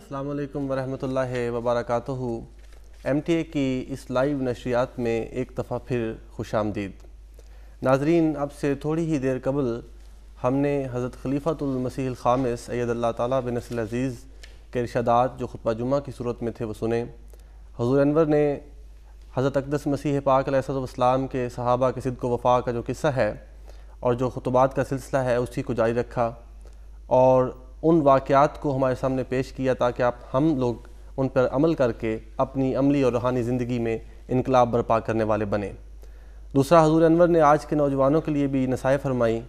السلام علیکم ورحمۃ اللہ وبرکاتہ۔ ایم ٹی اے کی اس لائیو نشریات میں ایک دفعہ پھر خوش آمدید۔ ناظرین، اب سے تھوڑی ہی دیر قبل ہم نے حضرت خلیفۃ المسیح الخامس اید اللہ تعالیٰ بنصر العزیز کے ارشادات جو خطبہ جمعہ کی صورت میں تھے وہ سنے۔ حضور انور نے حضرت اقدس مسیح پاک علیہ الصلوۃ والسلام کے صحابہ کے صدق و وفا کا جو قصہ ہے اور جو خطبات کا سلسلہ ہے اسی کو جاری رکھا اور ان واقعات کو ہمارے سامنے پیش کیا تاکہ ہم لوگ ان پر عمل کر کے اپنی عملی اور روحانی زندگی میں انقلاب برپا کرنے والے بنیں۔ دوسرا، حضور انور نے آج کے نوجوانوں کے لیے بھی نصائح فرمائی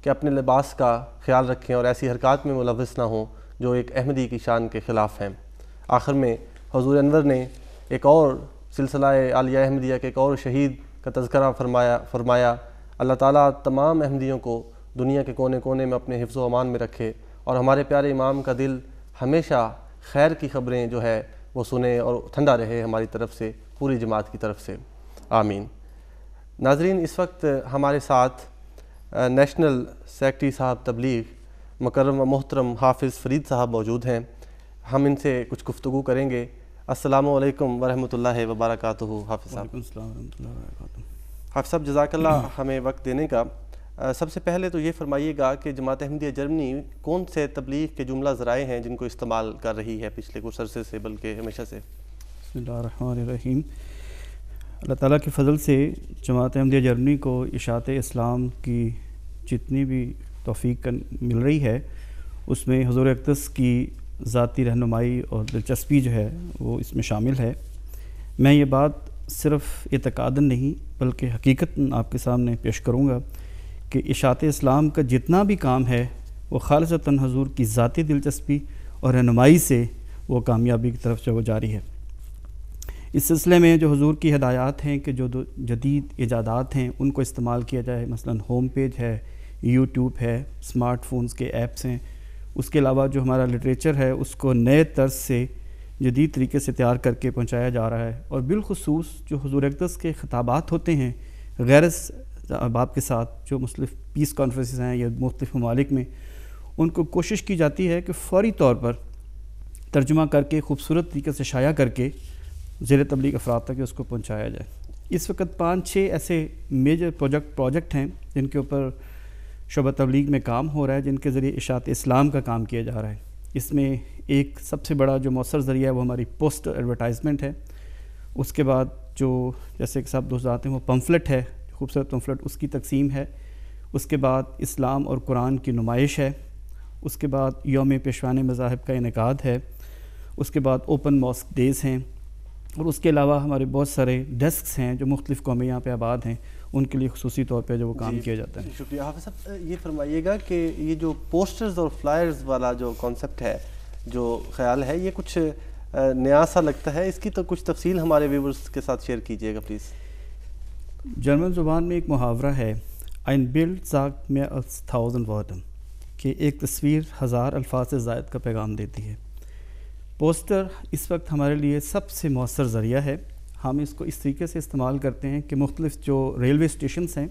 کہ اپنے لباس کا خیال رکھیں اور ایسی حرکات میں ملوث نہ ہوں جو ایک احمدی کی شان کے خلاف ہیں۔ آخر میں حضور انور نے ایک اور سلسلہ عالیہ احمدیہ کے ایک اور شہید کا تذکرہ فرمایا۔ اللہ تعالیٰ تمام احمدیوں کو دنیا کے کونے کونے میں اپنے حفظ و امان میں رکھے اور ہمارے پیارے امام کا دل ہمیشہ خیر کی خبریں جو ہے وہ سنے اور ٹھنڈا رہے ہماری طرف سے، پوری جماعت کی طرف سے، آمین۔ ناظرین، اس وقت ہمارے ساتھ نیشنل سیکرٹری صاحب تبلیغ مکرم و محترم حافظ فرید صاحب موجود ہیں۔ ہم ان سے کچھ گفتگو کریں گے۔ السلام علیکم ورحمۃ اللہ وبرکاتہ۔ حافظ صاحب۔ وعلیکم السلام ورحمۃ اللہ وبرکاتہ۔ حافظ صاحب، جزاک اللہ ہمیں وقت دینے کا۔ سب سے پہلے تو یہ فرمائیے گا کہ جماعت احمدیہ جرمنی کون سے تبلیغ کے جملہ ذرائع ہیں جن کو استعمال کر رہی ہے پچھلے کچھ عرصے سے بلکہ ہمیشہ سے؟ بسم اللہ الرحمن الرحیم۔ اللہ تعالیٰ کے فضل سے جماعت احمدیہ جرمنی کو اشاعت اسلام کی جتنی بھی توفیق مل رہی ہے اس میں حضور اقدس کی ذاتی رہنمائی اور دلچسپی جو ہے وہ اس میں شامل ہے۔ میں یہ بات صرف اعتقاداً نہیں بلکہ حقیقتاً آپ کے سامنے پیش کروں گا کہ اشاعت اسلام کا جتنا بھی کام ہے وہ خالصتاً حضور کی ذاتی دلچسپی اور رہنمائی سے وہ کامیابی کی طرف جو وہ جاری ہے۔ اس سلسلے میں جو حضور کی ہدایات ہیں کہ جو جدید ایجادات ہیں ان کو استعمال کیا جائے، مثلاً ہوم پیج ہے، یوٹیوب ہے، اسمارٹ فونز کے ایپس ہیں، اس کے علاوہ جو ہمارا لٹریچر ہے اس کو نئے طرز سے جدید طریقے سے تیار کر کے پہنچایا جا رہا ہے، اور بالخصوص جو حضور اقدس کے خطابات ہوتے ہیں غیر احباب کے ساتھ جو مختلف پیس کانفرنسز ہیں یا مختلف ممالک میں، ان کو کوشش کی جاتی ہے کہ فوری طور پر ترجمہ کر کے خوبصورت طریقے سے شائع کر کے زیر تبلیغ افراد تک اس کو پہنچایا جائے۔ اس وقت 5-6 ایسے میجر پروجیکٹ ہیں جن کے اوپر شعبہ تبلیغ میں کام ہو رہا ہے، جن کے ذریعے اشاعت اسلام کا کام کیا جا رہا ہے۔ اس میں ایک سب سے بڑا جو مؤثر ذریعہ ہے وہ ہماری پوسٹر ایڈورٹائزمنٹ ہے۔ اس کے بعد جو جیسے کہ سب دوست آتے ہیں وہ پمفلٹ ہے، خوبصورت پمفلٹ، اس کی تقسیم ہے۔ اس کے بعد اسلام اور قرآن کی نمائش ہے۔ اس کے بعد یوم پیشوان مذاہب کا انعقاد ہے۔ اس کے بعد اوپن ماسک ڈیز ہیں، اور اس کے علاوہ ہمارے بہت سارے ڈیسکس ہیں جو مختلف قومیں یہاں پہ آباد ہیں، ان کے لیے خصوصی طور پہ جو وہ کام کیا جاتا ہے۔ شکریہ حافظ صاحب۔ یہ فرمائیے گا کہ یہ جو پوسٹرز اور فلائرز والا جو کانسیپٹ ہے، جو خیال ہے، یہ کچھ نیا سا لگتا ہے، اس کی تو کچھ تفصیل ہمارے ویورز کے ساتھ شیئر کیجیے گا پلیز۔ جرمن زبان میں ایک محاورہ ہے ein Bild sagt mehr als 1000 Worte، کہ ایک تصویر 1000 الفاظ سے زائد کا پیغام دیتی ہے۔ پوسٹر اس وقت ہمارے لیے سب سے مؤثر ذریعہ ہے۔ ہم اس کو اس طریقے سے استعمال کرتے ہیں کہ مختلف جو ریلوے اسٹیشنز ہیں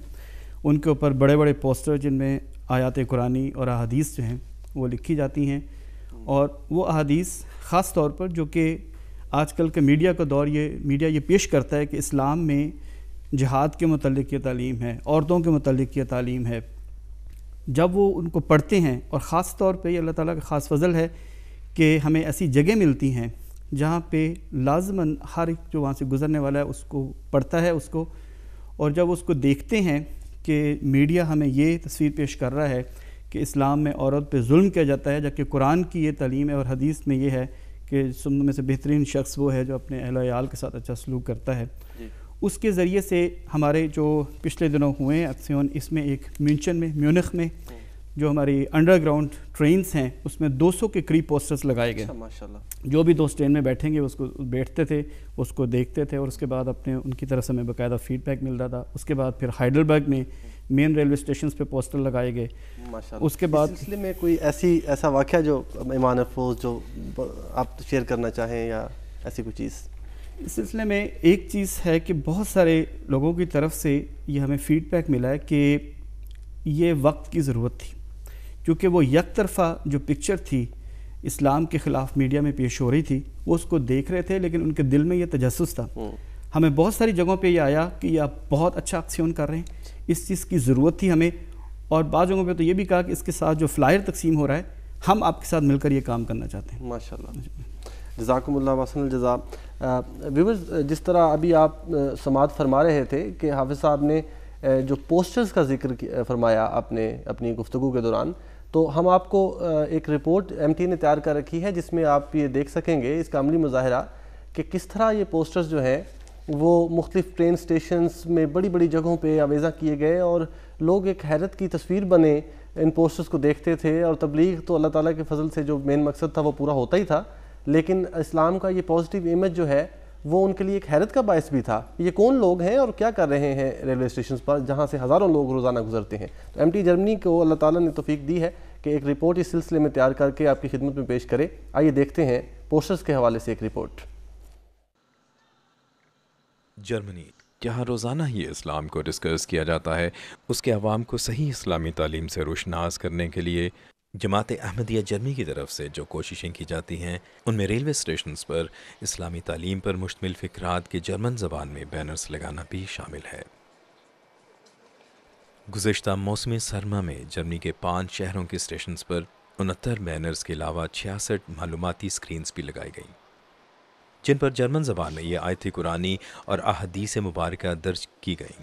ان کے اوپر بڑے بڑے پوسٹر جن میں آیات قرآنی اور احادیث جو ہیں وہ لکھی جاتی ہیں، اور وہ احادیث خاص طور پر جو کہ آج کل کے میڈیا کا دور، میڈیا یہ پیش کرتا ہے کہ اسلام میں جہاد کے متعلق یہ تعلیم ہے، عورتوں کے متعلق یہ تعلیم ہے، جب وہ ان کو پڑھتے ہیں، اور خاص طور پہ یہ اللہ تعالیٰ کا خاص فضل ہے کہ ہمیں ایسی جگہ ملتی ہیں جہاں پہ لازماً ہر ایک جو وہاں سے گزرنے والا ہے اس کو پڑھتا ہے اس کو، اور جب اس کو دیکھتے ہیں کہ میڈیا ہمیں یہ تصویر پیش کر رہا ہے کہ اسلام میں عورت پہ ظلم کیا جاتا ہے، جبکہ قرآن کی یہ تعلیم ہے اور حدیث میں یہ ہے کہ سنوں میں سے بہترین شخص وہ ہے جو اپنے اہل و عیال کے ساتھ اچھا سلوک کرتا ہے۔ اس کے ذریعے سے ہمارے جو پچھلے دنوں ہوئے ہیں ایکسیون، اس میں ایک میونخ میں جو ہماری انڈر گراؤنڈ ٹرینز ہیں اس میں 200 کے قریب پوسٹرز لگائے گئے۔ ماشاءاللہ۔ جو بھی دوست ٹرین میں بیٹھیں گے اس کو بیٹھتے تھے، اس کو دیکھتے تھے، اور اس کے بعد اپنے ان کی طرف سے ہمیں باقاعدہ فیڈ بیک مل رہا تھا۔ اس کے بعد پھر ہائیڈلبرگ میں مین ریلوے اسٹیشنز پہ پوسٹر لگائے گئے۔ اس کے بعد اس سلسلے میں کوئی ایسا واقعہ جو ایمان افروز جو آپ شیئر کرنا چاہیں یا ایسی کوئی چیز؟ اس سلسلے میں ایک چیز ہے کہ بہت سارے لوگوں کی طرف سے یہ ہمیں فیڈ بیک ملا ہے کہ یہ وقت کی ضرورت تھی، کیونکہ وہ یک طرفہ جو پکچر تھی اسلام کے خلاف میڈیا میں پیش ہو رہی تھی وہ اس کو دیکھ رہے تھے، لیکن ان کے دل میں یہ تجسس تھا. ہمیں بہت ساری جگہوں پہ یہ آیا کہ یہ آپ بہت اچھا ایکشن کر رہے ہیں، اس چیز کی ضرورت تھی ہمیں، اور بعض جگہوں پہ تو یہ بھی کہا کہ اس کے ساتھ جو فلائر تقسیم ہو رہا ہے ہم آپ کے ساتھ مل کر یہ کام کرنا چاہتے ہیں. ماشاءاللہ، جزاکم اللہ وحسن الجزا. ویورز، جس طرح ابھی آپ سماعت فرما رہے تھے کہ حافظ صاحب نے جو پوسٹرز کا ذکر فرمایا آپ نے اپنی گفتگو کے دوران، تو ہم آپ کو ایک رپورٹ MTA نے تیار کر رکھی ہے جس میں آپ یہ دیکھ سکیں گے اس کا عملی مظاہرہ کہ کس طرح یہ پوسٹرز جو ہیں وہ مختلف ٹرین سٹیشنز میں بڑی بڑی جگہوں پہ آویزاں کیے گئے، اور لوگ ایک حیرت کی تصویر بنے ان پوسٹرز کو دیکھتے تھے. اور تبلیغ تو اللہ تعالیٰ کے فضل سے جو مین مقصد تھا وہ پورا ہوتا ہی تھا، لیکن اسلام کا یہ پازیٹیو امیج جو ہے وہ ان کے لیے ایک حیرت کا باعث بھی تھا. یہ کون لوگ ہیں اور کیا کر رہے ہیں ریلوے اسٹیشنز پر جہاں سے ہزاروں لوگ روزانہ گزرتے ہیں؟ تو MTA جرمنی کو اللہ تعالیٰ نے توفیق دی ہے کہ ایک رپورٹ اس سلسلے میں تیار کر کے آپ کی خدمت میں پیش کرے. آئیے دیکھتے ہیں پوسٹرز کے حوالے سے ایک رپورٹ. جرمنی، جہاں روزانہ ہی اسلام کو ڈسکس کیا جاتا ہے، اس کے عوام کو صحیح اسلامی تعلیم سے روشناس کرنے کے لیے جماعت احمدیہ جرمنی کی طرف سے جو کوششیں کی جاتی ہیں ان میں ریلوے اسٹیشنز پر اسلامی تعلیم پر مشتمل فقرات کے جرمن زبان میں بینرز لگانا بھی شامل ہے. گزشتہ موسم سرما میں جرمنی کے 5 شہروں کے اسٹیشنز پر 69 بینرز کے علاوہ 66 معلوماتی سکرینز بھی لگائی گئیں جن پر جرمن زبان میں یہ آیت قرآنی اور احادیث مبارکہ درج کی گئیں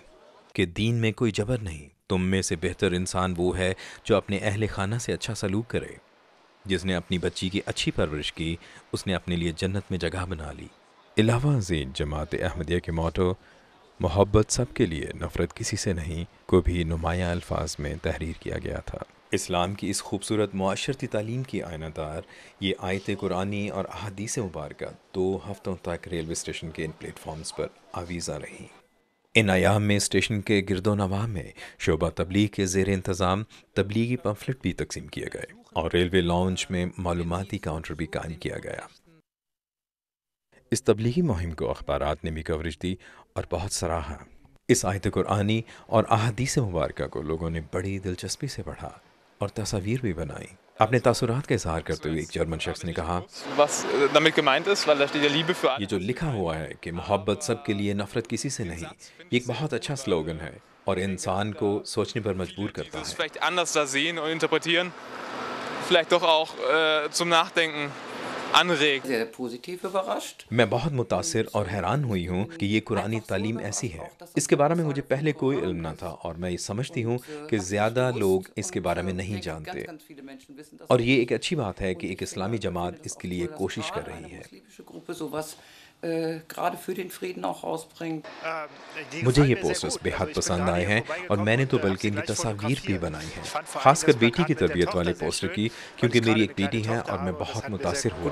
کہ دین میں کوئی جبر نہیں، تم میں سے بہتر انسان وہ ہے جو اپنے اہل خانہ سے اچھا سلوک کرے، جس نے اپنی بچی کی اچھی پرورش کی اس نے اپنے لیے جنت میں جگہ بنا لی. علاوہ ازیں جماعت احمدیہ کے موٹو محبت سب کے لیے، نفرت کسی سے نہیں کو بھی نمایاں الفاظ میں تحریر کیا گیا تھا. اسلام کی اس خوبصورت معاشرتی تعلیم کی آئینہ دار یہ آیت قرآنی اور احادیث مبارکہ 2 ہفتوں تک ریلوے اسٹیشن کے ان پلیٹ فارمز پر آویزاں رہیں. ان ایام میں اسٹیشن کے گرد و نواح میں شعبہ تبلیغ کے زیر انتظام تبلیغی پمفلٹ بھی تقسیم کیے گئے اور ریلوے لاؤنج میں معلوماتی کاؤنٹر بھی قائم کیا گیا. اس تبلیغی مہم کو اخبارات نے بھی کوریج دی اور بہت سراہا. اس آیت قرآنی اور احادیث مبارکہ کو لوگوں نے بڑی دلچسپی سے پڑھا اور تصاویر بھی بنائی. اپنے تاثرات کا اظہار کرتے ہوئے ایک جرمن شخص نے کہا، یہ جو لکھا ہوا ہے کہ محبت سب کے لیے، نفرت کسی سے نہیں، یہ ایک بہت اچھا سلوگن ہے اور انسان کو سوچنے پر مجبور کرتا ہے. میں بہت متاثر اور حیران ہوئی ہوں کہ یہ قرآنی تعلیم ایسی ہے. اس کے بارے میں مجھے پہلے کوئی علم نہ تھا اور میں یہ سمجھتی ہوں کہ زیادہ لوگ اس کے بارے میں نہیں جانتے، اور یہ ایک اچھی بات ہے کہ ایک اسلامی جماعت اس کے لیے کوشش کر رہی ہے. مجھے یہ پوسٹرز بے حد پسند آئے ہیں اور میں نے تو بلکہ ان کی تصاویر بھی بنائی ہیں، خاص کر بیٹی کی تربیت والے پوسٹر کی، کیونکہ میری ایک بیٹی ہے اور میں بہت متاثر ہوا.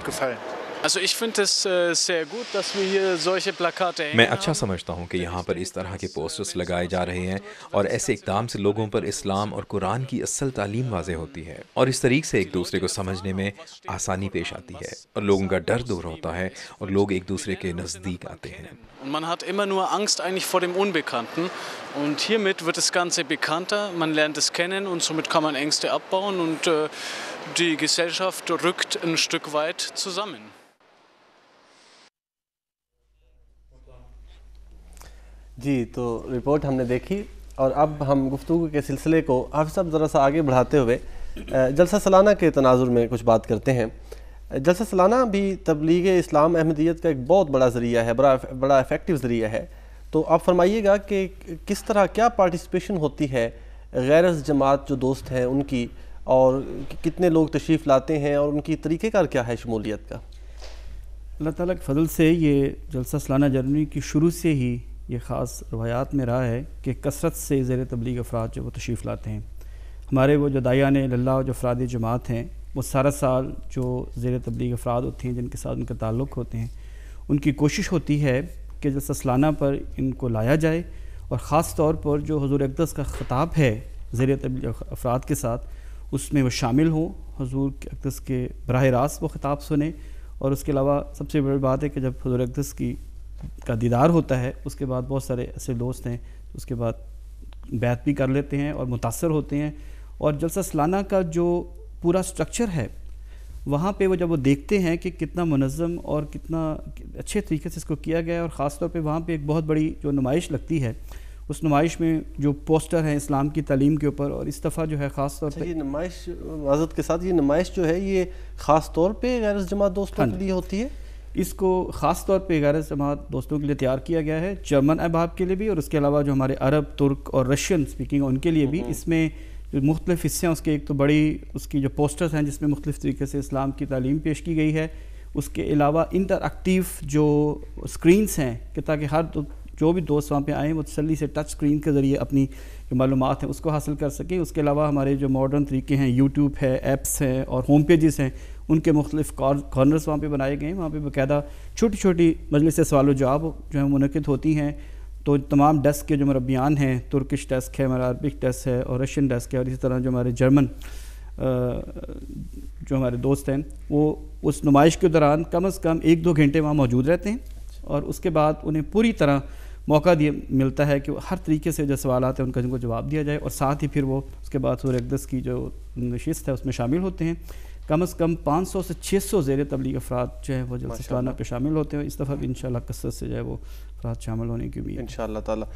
میں اچھا سمجھتا ہوں کہ یہاں پر اس طرح کے پوسٹرز لگائے جا رہے ہیں اور ایسے اقدام سے لوگوں پر اسلام اور قرآن کی اصل تعلیم واضح ہوتی ہے اور اس طریق سے ایک دوسرے کو سمجھنے میں آسانی پیش آتی ہے اور لوگوں کا ڈر دور ہوتا ہے اور لوگ ایک دوسرے کے نزدیک آتے ہیں. Man hat immer nur Angst eigentlich vor dem Unbekannten und hiermit wird das Ganze bekannter, man lernt es kennen und somit kann man Ängste abbauen und die Gesellschaft rückt ein Stück weit zusammen. جی، تو report ہم نے دیکھی اور اب ہم گفتگو کے سلسلے کو حافظ صاحب ذرا سا آگے بڑھاتے ہوئے جلسہ سالانہ کے تناظر میں کچھ بات کرتے ہیں. جلسہ سالانہ بھی تبلیغ اسلام احمدیت کا ایک بہت بڑا ذریعہ ہے، بڑا افیکٹو ذریعہ ہے. تو آپ فرمائیے گا کہ کس طرح کیا پارٹیسپیشن ہوتی ہے غیر از جماعت جو دوست ہیں ان کی، اور کتنے لوگ تشریف لاتے ہیں اور ان کی طریقہ کار کیا ہے شمولیت کا؟ اللہ تعالیٰ کے فضل سے یہ جلسہ سالانہ جرمنی کی شروع سے ہی یہ خاص روایات میں رہا ہے کہ کثرت سے زیر تبلیغ افراد جو وہ تشریف لاتے ہیں. ہمارے وہ جو داعیان اللہ جو افراد جماعت ہیں وہ سارا سال جو زیر تبلیغ افراد ہوتے ہیں جن کے ساتھ ان کا تعلق ہوتے ہیں، ان کی کوشش ہوتی ہے کہ جلسہ سالانہ پر ان کو لایا جائے اور خاص طور پر جو حضور اقدس کا خطاب ہے زیر تبلیغ افراد کے ساتھ اس میں وہ شامل ہوں، حضور اقدس کے براہ راست وہ خطاب سنیں. اور اس کے علاوہ سب سے بڑی بات ہے کہ جب حضور اقدس کا دیدار ہوتا ہے اس کے بعد بہت سارے ایسے دوست ہیں اس کے بعد بیعت بھی کر لیتے ہیں اور متاثر ہوتے ہیں. اور جلسہ سالانہ کا جو پورا سٹرکچر ہے وہاں پہ وہ جب وہ دیکھتے ہیں کہ کتنا منظم اور کتنا اچھے طریقے سے اس کو کیا گیا ہے، اور خاص طور پہ وہاں پہ ایک بہت بڑی جو نمائش لگتی ہے، اس نمائش میں جو پوسٹر ہیں اسلام کی تعلیم کے اوپر، اور اس دفعہ جو ہے خاص طور پہ یہ نمائش معذرت کے ساتھ، یہ نمائش جو ہے یہ خاص طور پہ غیر جماعت دوستوں کے لیے ہوتی ہے؟ اس کو خاص طور پہ غیر جماعت دوستوں کے لیے تیار کیا گیا ہے، جرمن احباب کے لیے بھی، اور اس کے علاوہ جو ہمارے عرب، ترک اور رشین اسپیکنگ ان کے لیے بھی۔ اس میں جو مختلف حصے ہیں اس کے، ایک تو بڑی اس کی جو پوسٹرز ہیں جس میں مختلف طریقے سے اسلام کی تعلیم پیش کی گئی ہے، اس کے علاوہ انٹر ایکٹیو جو اسکرینس ہیں کہ تاکہ ہر جو بھی دوست وہاں پہ آئیں وہ تسلی سے ٹچ اسکرین کے ذریعے اپنی جو معلومات ہیں اس کو حاصل کر سکیں۔ اس کے علاوہ ہمارے جو ماڈرن طریقے ہیں، یوٹیوب ہے، ایپس ہیں اور ہوم پیجز ہیں، ان کے مختلف کارنرز وہاں پہ بنائے گئے ہیں۔ وہاں پہ باقاعدہ چھوٹی چھوٹی مجلس سوال و جواب جو ہے منعقد ہوتی ہیں، تو تمام ڈیسک کے جو مربیان ہیں، ترکش ڈیسک ہے، ہمارا عربک ڈیسک ہے اور رشین ڈیسک ہے، اور اسی طرح جو ہمارے جرمن جو ہمارے دوست ہیں وہ اس نمائش کے دوران کم از کم 1-2 گھنٹے وہاں موجود رہتے ہیں، اور اس کے بعد انہیں پوری طرح موقع ملتا ہے کہ وہ ہر طریقے سے جو سوالات ہیں ان کا جن کو جواب دیا جائے، اور ساتھ ہی پھر وہ اس کے بعد سورہ اقدس کی جو نشست ہے اس میں شامل ہوتے ہیں۔ کم از کم 500 سے 600 زیر تبلیغ افراد جو ہے وہ جلسہ سالانہ پہ شامل ہوتے ہیں۔ اس دفعہ بھی انشاءاللہ کثرت سے جو ہے وہ افراد شامل ہونے کی امید ہے انشاءاللہ تعالیٰ۔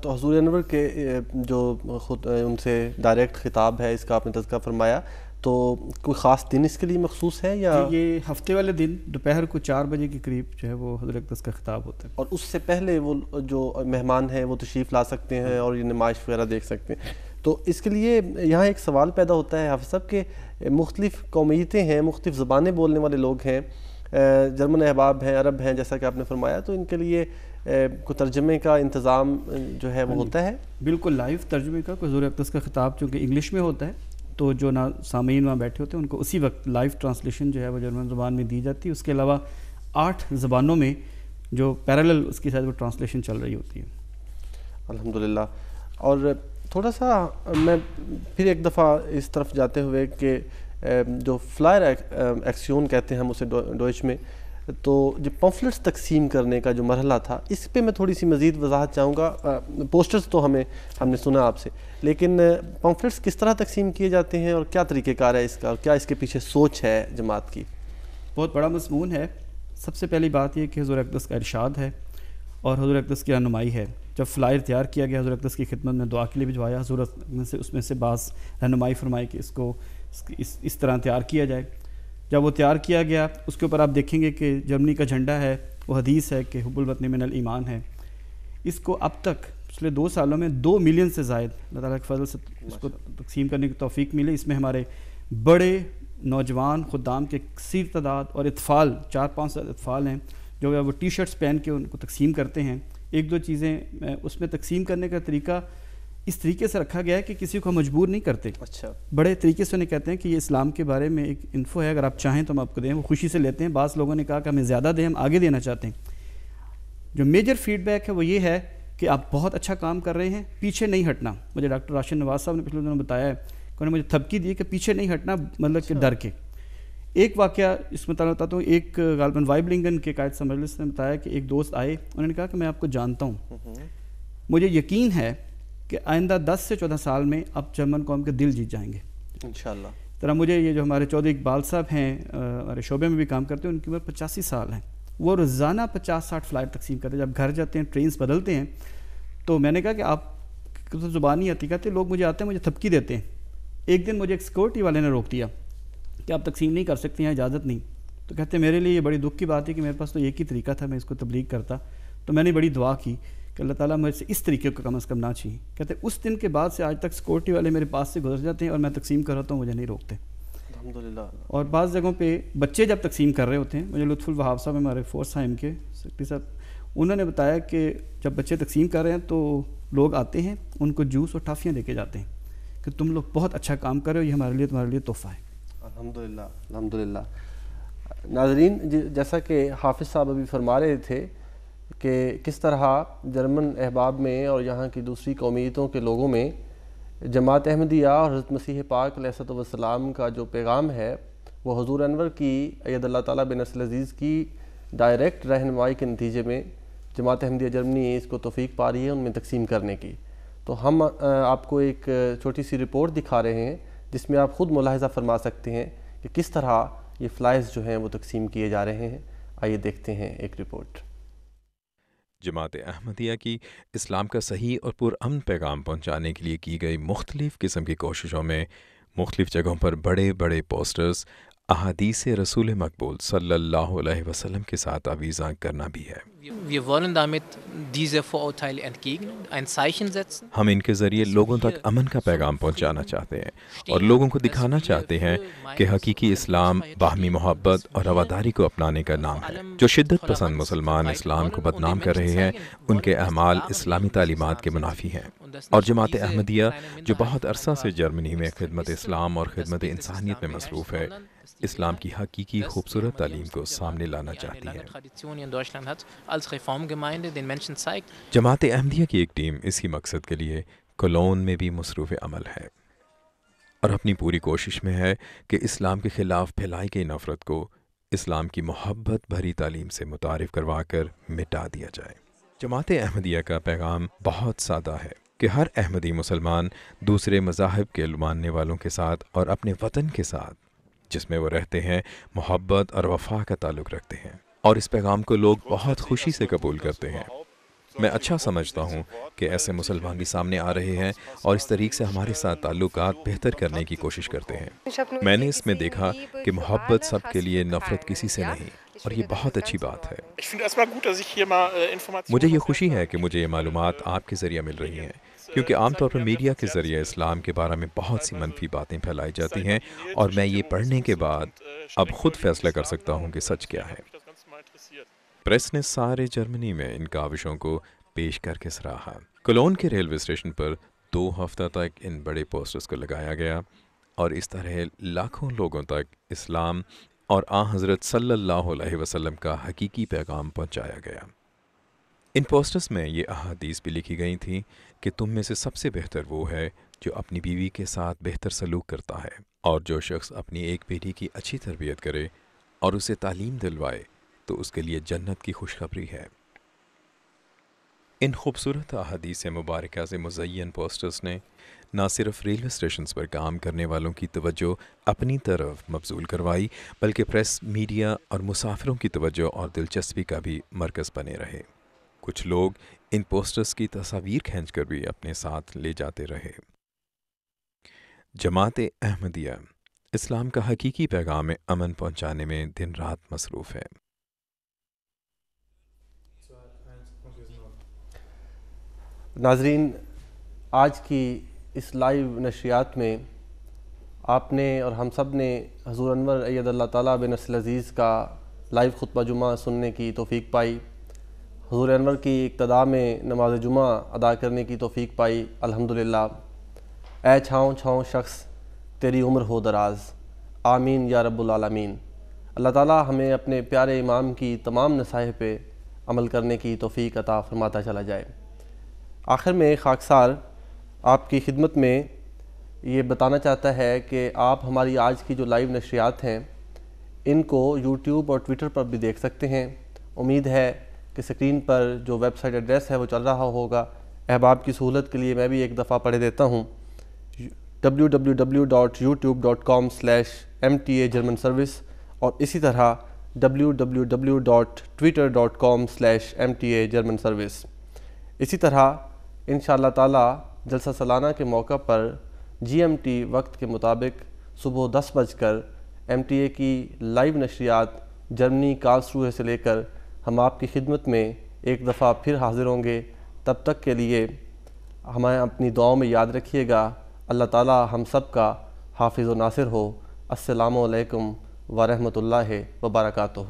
تو حضور انور کے جو خود ان سے ڈائریکٹ خطاب ہے، اس کا آپ نے تذکرہ فرمایا، تو کوئی خاص دن اس کے لیے مخصوص ہے یا یہ ہفتے والے دن دوپہر کو 4 بجے کے قریب جو ہے وہ حضور اقدس کا خطاب ہوتا ہے، اور اس سے پہلے وہ جو مہمان ہیں وہ تشریف لا سکتے ہیں اور یہ نمائش وغیرہ دیکھ سکتے ہیں؟ تو اس کے لیے یہاں ایک سوال پیدا ہوتا ہے حافظ صاحب کہ مختلف قومیتیں ہیں، مختلف زبانیں بولنے والے لوگ ہیں، جرمن احباب ہیں، عرب ہیں، جیسا کہ آپ نے فرمایا، تو ان کے لیے کوئی ترجمے کا انتظام جو ہے وہ ہوتا ہے؟ بالکل لائیو ترجمے کا۔ حضور اقدس کا خطاب چونکہ انگلش میں ہوتا ہے تو جو سامعین وہاں بیٹھے ہوتے ہیں ان کو اسی وقت لائیو ٹرانسلیشن جو ہے وہ جرمن زبان میں دی جاتی ہے۔ اس کے علاوہ 8 زبانوں میں جو پیرالل اس کی ساتھ وہ ٹرانسلیشن چل رہی ہوتی ہے۔ الحمدللہ۔ اور تھوڑا سا میں پھر ایک دفعہ اس طرف جاتے ہوئے کہ جو فلائر ایکسیون کہتے ہیں ہم اسے ڈوئچ میں، تو جو پمفلٹس تقسیم کرنے کا جو مرحلہ تھا، اس پہ میں تھوڑی سی مزید وضاحت چاہوں گا۔ پوسٹرز تو ہم نے سنا آپ سے، لیکن پمفلٹس کس طرح تقسیم کیے جاتے ہیں اور کیا طریقہ کار ہے اس کا، اور کیا اس کے پیچھے سوچ ہے جماعت کی؟ بہت بڑا مضمون ہے۔ سب سے پہلی بات یہ کہ حضور اقدس کا ارشاد ہے اور حضور اقدس کی رہنمائی ہے۔ جب فلائر تیار کیا گیا حضور اقدس کی خدمت میں دعا کے لیے بھجوایا، حضور اس میں سے بعض رہنمائی فرمائی کہ اس کو اس طرح تیار کیا جائے۔ جب وہ تیار کیا گیا اس کے اوپر آپ دیکھیں گے کہ جرمنی کا جھنڈا ہے، وہ حدیث ہے کہ حب الوطن من الایمان ہے۔ اس کو اب تک پچھلے 2 سالوں میں 2 ملین سے زائد اللہ تعالیٰ کے فضل سے اس کو تقسیم کرنے کی توفیق ملی۔ اس میں ہمارے بڑے نوجوان خدام کے کثیر تعداد اور اطفال 4-5 اطفال ہیں جو وہ ٹی شرٹس پہن کے ان کو تقسیم کرتے ہیں۔ 1-2 چیزیں اس میں تقسیم کرنے کا طریقہ اس طریقے سے رکھا گیا ہے کہ کسی کو مجبور نہیں کرتے، اچھا، بڑے طریقے سے انہیں کہتے ہیں کہ یہ اسلام کے بارے میں ایک انفو ہے، اگر آپ چاہیں تو ہم آپ کو دیں، وہ خوشی سے لیتے ہیں۔ بعض لوگوں نے کہا کہ ہمیں زیادہ دیں، ہم آگے دینا چاہتے ہیں۔ جو میجر فیڈ بیک ہے وہ یہ ہے کہ آپ بہت اچھا کام کر رہے ہیں، پیچھے نہیں ہٹنا۔ مجھے ڈاکٹر راشد نواز صاحب نے پچھلے دنوں بتایا ہے کہ انہوں نے مجھے تھپکی دی کہ پیچھے نہیں ہٹنا، مطلب کہ ڈر کے۔ ایک واقعہ اس میں بتاتا ہوں، ایک غالباً وائبلنگن کے قائد صاحب مجلس نے بتایا کہ ایک دوست آئے، انہوں نے کہا کہ میں آپ کو جانتا ہوں، مجھے یقین ہے کہ آئندہ 10 سے 14 سال میں آپ جرمن قوم کے دل جیت جائیں گے انشاءاللہ۔ طرح مجھے یہ جو ہمارے چودھری اقبال صاحب ہیں، ہمارے شعبے میں بھی کام کرتے ہیں، ان کی عمر 85 سال ہیں، وہ روزانہ 50-60 فلائٹ تقسیم کرتے ہیں۔ جب گھر جاتے ہیں ٹرینز بدلتے ہیں تو میں نے کہا کہ آپ تو زبانی آتی، کہتے لوگ مجھے آتے ہیں مجھے تھپکی دیتے ہیں۔ ایک دن مجھے ایک سیکورٹی والے نے روک دیا کہ آپ تقسیم نہیں کر سکتے ہیں، اجازت نہیں۔ تو کہتے میرے لیے یہ بڑی دکھ کی بات ہے کہ میرے پاس تو ایک ہی طریقہ تھا، میں اس کو تبلیغ کرتا۔ تو میں نے بڑی دعا کی کہ اللہ تعالیٰ مجھ سے اس طریقے کو کم از کم نہ چاہیے۔ کہتے اس دن کے بعد سے آج تک سیکورٹی والے میرے پاس سے گزر جاتے ہیں اور میں تقسیم کر رہا ہوں، مجھے نہیں روکتے۔ الحمدللہ۔ اور بعض جگہوں پہ بچے جب تقسیم کر رہے ہوتے ہیں، مجھے لطف الوہاب صاحب ہمارے فورس ہائم کے سیکرٹری صاحب، انہوں نے بتایا کہ جب بچے تقسیم کر رہے ہیں تو لوگ آتے ہیں ان کو جوس اور ٹافیاں دے کے جاتے ہیں کہ تم لوگ بہت اچھا کام کر رہے ہو، یہ ہمارے لیے تمہارے لیے تحفہ ہے۔ الحمدللہ الحمدللہ۔ ناظرین، جیسا کہ حافظ صاحب ابھی فرما رہے تھے کہ کس طرح جرمن احباب میں اور یہاں کی دوسری قومیتوں کے لوگوں میں جماعت احمدیہ اور حضرت مسیح پاک علیہ الصلوۃ والسلام کا جو پیغام ہے وہ حضور انور کی اید اللہ تعالیٰ بنصر العزیز کی ڈائریکٹ رہنمائی کے نتیجے میں جماعت احمدیہ جرمنی اس کو توفیق پا رہی ہے ان میں تقسیم کرنے کی۔ تو ہم آپ کو ایک چھوٹی سی رپورٹ دکھا رہے ہیں جس میں آپ خود ملاحظہ فرما سکتے ہیں کہ کس طرح یہ فلائز جو ہیں وہ تقسیم کیے جا رہے ہیں. آئیے دیکھتے ہیں ایک رپورٹ. جماعت احمدیہ کی اسلام کا صحیح اور پرامن پیغام پہنچانے کے لیے کی گئی مختلف قسم کی کوششوں میں مختلف جگہوں پر بڑے بڑے پوسٹرز احادیث رسول مقبول صلی اللہ علیہ وسلم کے ساتھ آویزاں کرنا بھی ہے. Wir wollen damit diese Vorurteile entgegnen, ein Zeichen setzen. ہم ان کے ذریعے لوگوں تک امن کا پیغام پہنچانا چاہتے ہیں اور لوگوں کو دکھانا چاہتے ہیں کہ حقیقی اسلام باہمی محبت اور رواداری کو اپنانے کا نام ہے. جو شدت پسند مسلمان اسلام کو بدنام کر رہے ہیں ان کے اعمال اسلامی تعلیمات کے منافی ہیں. اور جماعت احمدیہ جو بہت عرصہ سے جرمنی میں خدمت اسلام اور خدمت انسانیت میں مصروف ہے، اسلام کی حقیقی خوبصورت تعلیم کو سامنے لانا چاہتی ہے. جماعت احمدیہ کی ایک ٹیم اسی مقصد کے لیے کولون میں بھی مصروف عمل ہے اور اپنی پوری کوشش میں ہے کہ اسلام کے خلاف پھیلائی گئی نفرت کو اسلام کی محبت بھری تعلیم سے متعارف کروا کر مٹا دیا جائے. جماعت احمدیہ کا پیغام بہت سادہ ہے کہ ہر احمدی مسلمان دوسرے مذاہب کے ماننے والوں کے ساتھ اور اپنے وطن کے ساتھ جس میں وہ رہتے ہیں محبت اور وفا کا تعلق رکھتے ہیں، اور اس پیغام کو لوگ بہت خوشی سے قبول کرتے ہیں. میں اچھا سمجھتا ہوں کہ ایسے مسلمان بھی سامنے آ رہے ہیں اور اس طریق سے ہمارے ساتھ تعلقات بہتر کرنے کی کوشش کرتے ہیں. میں نے اس میں دیکھا کہ محبت سب کے لیے، نفرت کسی سے نہیں، اور یہ بہت اچھی بات ہے. مجھے یہ خوشی ہے کہ مجھے یہ معلومات آپ کے ذریعہ مل رہی ہیں، کیونکہ عام طور پر میڈیا کے ذریعے اسلام کے بارے میں بہت سی منفی باتیں پھیلائی جاتی ہیں، اور میں یہ پڑھنے کے بعد اب خود فیصلہ کر سکتا ہوں کہ سچ کیا ہے. پریس نے سارے جرمنی میں ان کاوشوں کو پیش کر کے سراہا. کولون کے ریلوے اسٹیشن پر 2 ہفتہ تک ان بڑے پوسٹرز کو لگایا گیا اور اس طرح لاکھوں لوگوں تک اسلام اور آن حضرت صلی اللہ علیہ وسلم کا حقیقی پیغام پہنچایا گیا. ان پوسٹرز میں یہ احادیث بھی لکھی گئی تھیں کہ تم میں سے سب سے بہتر وہ ہے جو اپنی بیوی کے ساتھ بہتر سلوک کرتا ہے، اور جو شخص اپنی ایک بیٹی کی اچھی تربیت کرے اور اسے تعلیم دلوائے تو اس کے لیے جنت کی خوشخبری ہے. ان خوبصورت احادیث مبارکہ سے مزین پوسٹرز نے نہ صرف ریلوے اسٹیشنز پر کام کرنے والوں کی توجہ اپنی طرف مبذول کروائی، بلکہ پریس، میڈیا اور مسافروں کی توجہ اور دلچسپی کا بھی مرکز بنے رہے. کچھ لوگ ان پوسٹرز کی تصاویر کھینچ کر بھی اپنے ساتھ لے جاتے رہے. جماعت احمدیہ اسلام کا حقیقی پیغام امن پہنچانے میں دن رات مصروف ہے. ناظرین، آج کی اس لائیو نشریات میں آپ نے اور ہم سب نے حضور انور اید اللہ تعالیٰ بن نصر العزیز کا لائیو خطبہ جمعہ سننے کی توفیق پائی. حضور انور کی ابتدا میں نماز جمعہ ادا کرنے کی توفیق پائی. الحمدللہ. اے چھاؤں چھاؤں شخص تیری عمر ہو دراز، آمین یا رب العالمین. اللہ تعالیٰ ہمیں اپنے پیارے امام کی تمام نصائح پہ عمل کرنے کی توفیق عطا فرماتا چلا جائے. آخر میں خاکسار آپ کی خدمت میں یہ بتانا چاہتا ہے کہ آپ ہماری آج کی جو لائیو نشریات ہیں ان کو یوٹیوب اور ٹویٹر پر بھی دیکھ سکتے ہیں. امید ہے کہ سکرین پر جو ویب سائٹ ایڈریس ہے وہ چل رہا ہوگا. احباب کی سہولت کے لیے میں بھی ایک دفعہ پڑھ دیتا ہوں: www.youtube.com/MTA German Service اور اسی طرح www.twitter.com/MTA German Service. اسی طرح انشاءاللہ تعالی جلسہ سالانہ کے موقع پر GMT وقت کے مطابق صبح 10 بجے MTA کی لائیو نشریات جرمنی کارلسروہے سے لے کر ہم آپ کی خدمت میں ایک دفعہ پھر حاضر ہوں گے. تب تک کے لیے ہمیں اپنی دعاؤں میں یاد رکھیے گا. اللہ تعالی ہم سب کا حافظ و ناصر ہو. السلام علیکم ورحمۃ اللہ وبرکاتہ.